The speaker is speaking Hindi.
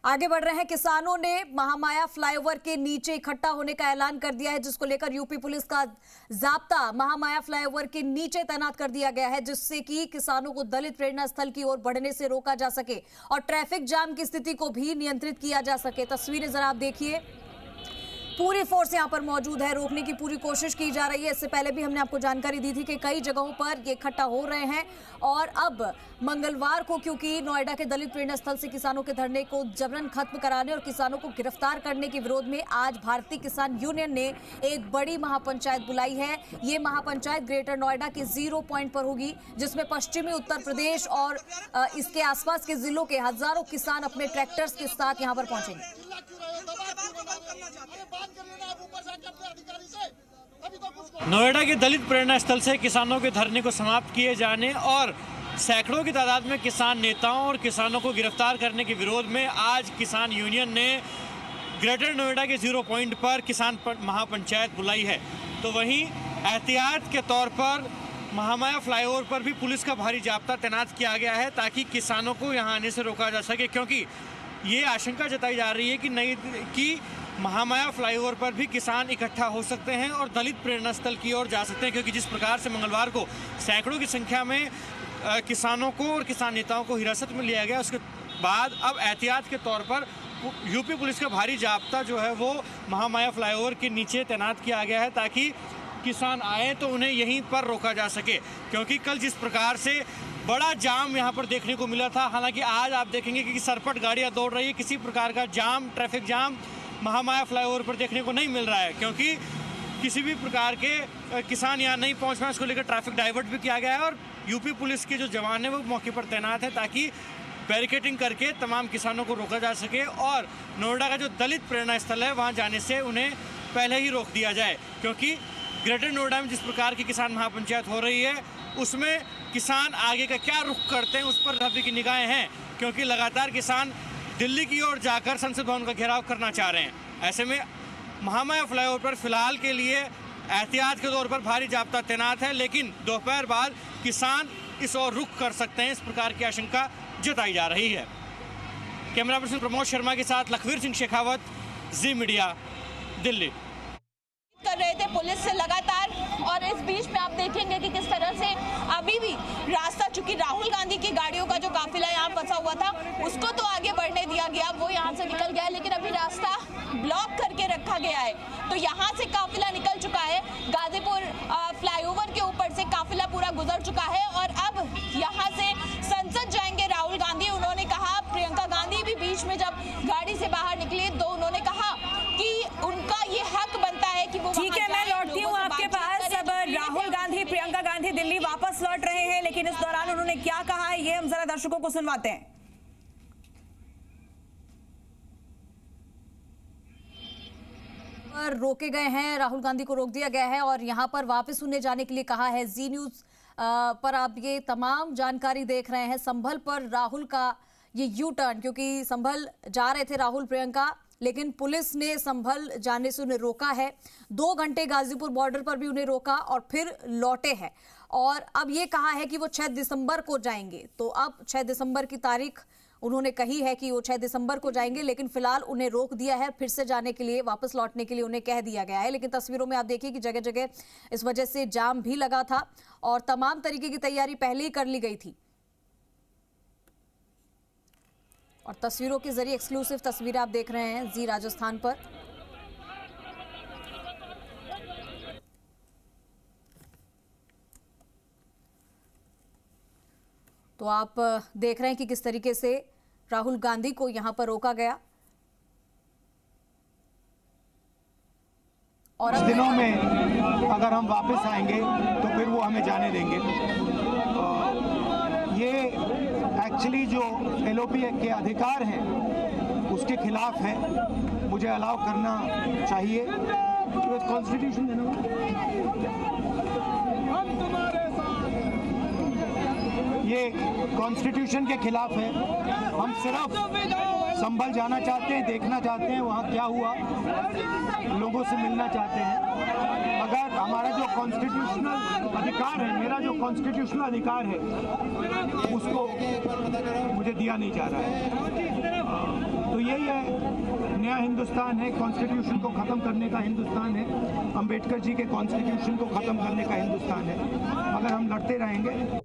आगे बढ़ रहे हैं। किसानों ने महामाया फ्लाईओवर के नीचे इकट्ठा होने का ऐलान कर दिया है, जिसको लेकर यूपी पुलिस का जाब्ता महामाया फ्लाईओवर के नीचे तैनात कर दिया गया है, जिससे कि किसानों को दलित प्रेरणा स्थल की ओर बढ़ने से रोका जा सके और ट्रैफिक जाम की स्थिति को भी नियंत्रित किया जा सके। तस्वीरें जरा आप देखिए, पूरी फोर्स यहां पर मौजूद है, रोकने की पूरी कोशिश की जा रही है। इससे पहले भी हमने आपको जानकारी दी थी कि कई जगहों पर ये इकट्ठा हो रहे हैं और अब मंगलवार को, क्योंकि नोएडा के दलित प्रेरणा स्थल से किसानों के धरने को जबरन खत्म कराने और किसानों को गिरफ्तार करने के विरोध में आज भारतीय किसान यूनियन ने एक बड़ी महापंचायत बुलाई है। ये महापंचायत ग्रेटर नोएडा के 0 पॉइंट पर होगी, जिसमें पश्चिमी उत्तर प्रदेश और इसके आसपास के जिलों के हजारों किसान अपने ट्रैक्टर्स के साथ यहाँ पर पहुंचेंगे। नोएडा के दलित प्रेरणा स्थल से किसानों के धरने को समाप्त किए जाने और सैकड़ों की तादाद में किसान नेताओं और किसानों को गिरफ्तार करने के विरोध में आज किसान यूनियन ने ग्रेटर नोएडा के 0 पॉइंट पर किसान महापंचायत बुलाई है। तो वहीं एहतियात के तौर पर महामाया फ्लाईओवर पर भी पुलिस का भारी जाब्ता तैनात किया गया है, ताकि किसानों को यहां आने से रोका जा सके, क्योंकि ये आशंका जताई जा रही है कि महामाया फ्लाईओवर पर भी किसान इकट्ठा हो सकते हैं और दलित प्रेरणा स्थल की ओर जा सकते हैं, क्योंकि जिस प्रकार से मंगलवार को सैकड़ों की संख्या में किसानों को और किसान नेताओं को हिरासत में लिया गया, उसके बाद अब एहतियात के तौर पर यूपी पुलिस का भारी जाब्ता जो है वो महामाया फ्लाईओवर के नीचे तैनात किया गया है, ताकि किसान आए तो उन्हें यहीं पर रोका जा सके। क्योंकि कल जिस प्रकार से बड़ा जाम यहाँ पर देखने को मिला था, हालांकि आज आप देखेंगे कि सरपट गाड़ियाँ दौड़ रही है, किसी प्रकार का जाम, ट्रैफिक जाम महामाया फ्लाईओवर पर देखने को नहीं मिल रहा है, क्योंकि किसी भी प्रकार के किसान यहाँ नहीं पहुँच पाए। इसको लेकर ट्रैफिक डाइवर्ट भी किया गया है और यूपी पुलिस के जो जवान हैं वो मौके पर तैनात है, ताकि बैरिकेडिंग करके तमाम किसानों को रोका जा सके और नोएडा का जो दलित प्रेरणा स्थल है वहाँ जाने से उन्हें पहले ही रोक दिया जाए। क्योंकि ग्रेटर नोएडा में जिस प्रकार की किसान महापंचायत हो रही है, उसमें किसान आगे का क्या रुख करते हैं उस पर सभी की निगाहें हैं, क्योंकि लगातार किसान दिल्ली की ओर जाकर संसद भवन का घेराव करना चाह रहे हैं। ऐसे में महामाया फ्लाईओवर पर फिलहाल के लिए एहतियात के तौर पर भारी जाब्ता तैनात है, लेकिन दोपहर बाद किसान इस ओर रुख कर सकते हैं, इस प्रकार की आशंका जताई जा रही है। कैमरा पर्सन प्रमोद शर्मा के साथ लखवीर सिंह शेखावत, जी मीडिया, दिल्ली। कर रहे थे पुलिस से लगातार, और इस बीच में आप देखेंगे कि किस तरह से अभी भी रास्ता, चूंकि राहुल गांधी की गाड़ियों का जो काफिला यहाँ फंसा हुआ था उसको तो आगे बढ़ने दिया गया, वो यहाँ से निकल गया, लेकिन अभी रास्ता ब्लॉक करके रखा गया है। तो यहाँ से काफिला निकल चुका है, गाजीपुर फ्लाईओवर के ऊपर से काफिला पूरा गुजर चुका है और अब यहाँ से संसद जाएंगे राहुल गांधी। उन्होंने कहा, प्रियंका गांधी भी बीच में जब गाड़ी से बाहर निकली तो उन्होंने कहा कि उनका ये हक बनता है कि वो, ठीक है, मैं लौटती हूँ आपके पास। अब राहुल गांधी, प्रियंका गांधी दिल्ली वापस लौट रहे हैं, लेकिन इस दौरान उन्होंने क्या कहा है ये हम जरा दर्शकों को सुनवाते हैं। रोके गए हैं, राहुल गांधी को रोक दिया गया है और यहाँ पर वापस उन्हें जाने के लिए कहा है। जी न्यूज पर आप ये तमाम जानकारी देख रहे हैं। संभल पर राहुल का ये यू टर्न, क्योंकि संभल जा रहे थे राहुल प्रियंका, लेकिन पुलिस ने संभल जाने से उन्हें रोका है। 2 घंटे गाजीपुर बॉर्डर पर भी उन्हें रोका और फिर लौटे हैं और अब ये कहा है कि वो 6 दिसंबर को जाएंगे। तो अब 6 दिसंबर की तारीख उन्होंने कही है कि वो 6 दिसंबर को जाएंगे, लेकिन फिलहाल उन्हें रोक दिया है। फिर से जाने के लिए, वापस लौटने के लिए उन्हें कह दिया गया है। लेकिन तस्वीरों में आप देखिए कि जगह जगह इस वजह से जाम भी लगा था और तमाम तरीके की तैयारी पहले ही कर ली गई थी। और तस्वीरों के जरिए एक्सक्लूसिव तस्वीरें आप देख रहे हैं जी राजस्थान पर। तो आप देख रहे हैं कि किस तरीके से राहुल गांधी को यहां पर रोका गया और दिनों में अगर हम वापस आएंगे तो फिर वो हमें जाने देंगे। ये एक्चुअली जो एलओपी के अधिकार हैं उसके खिलाफ है, मुझे अलाउ करना चाहिए। कॉन्स्टिट्यूशन है ना, ये कॉन्स्टिट्यूशन के खिलाफ है। हम सिर्फ संभल जाना चाहते हैं, देखना चाहते हैं वहाँ क्या हुआ, लोगों से मिलना चाहते हैं। अगर हमारा जो कॉन्स्टिट्यूशनल अधिकार है, मेरा जो कॉन्स्टिट्यूशनल अधिकार है, उसको मुझे दिया नहीं जा रहा है, तो यही नया हिंदुस्तान है, कॉन्स्टिट्यूशन को ख़त्म करने का हिंदुस्तान है, अंबेडकर जी के कॉन्स्टिट्यूशन को ख़त्म करने का हिंदुस्तान है। अगर हम लड़ते रहेंगे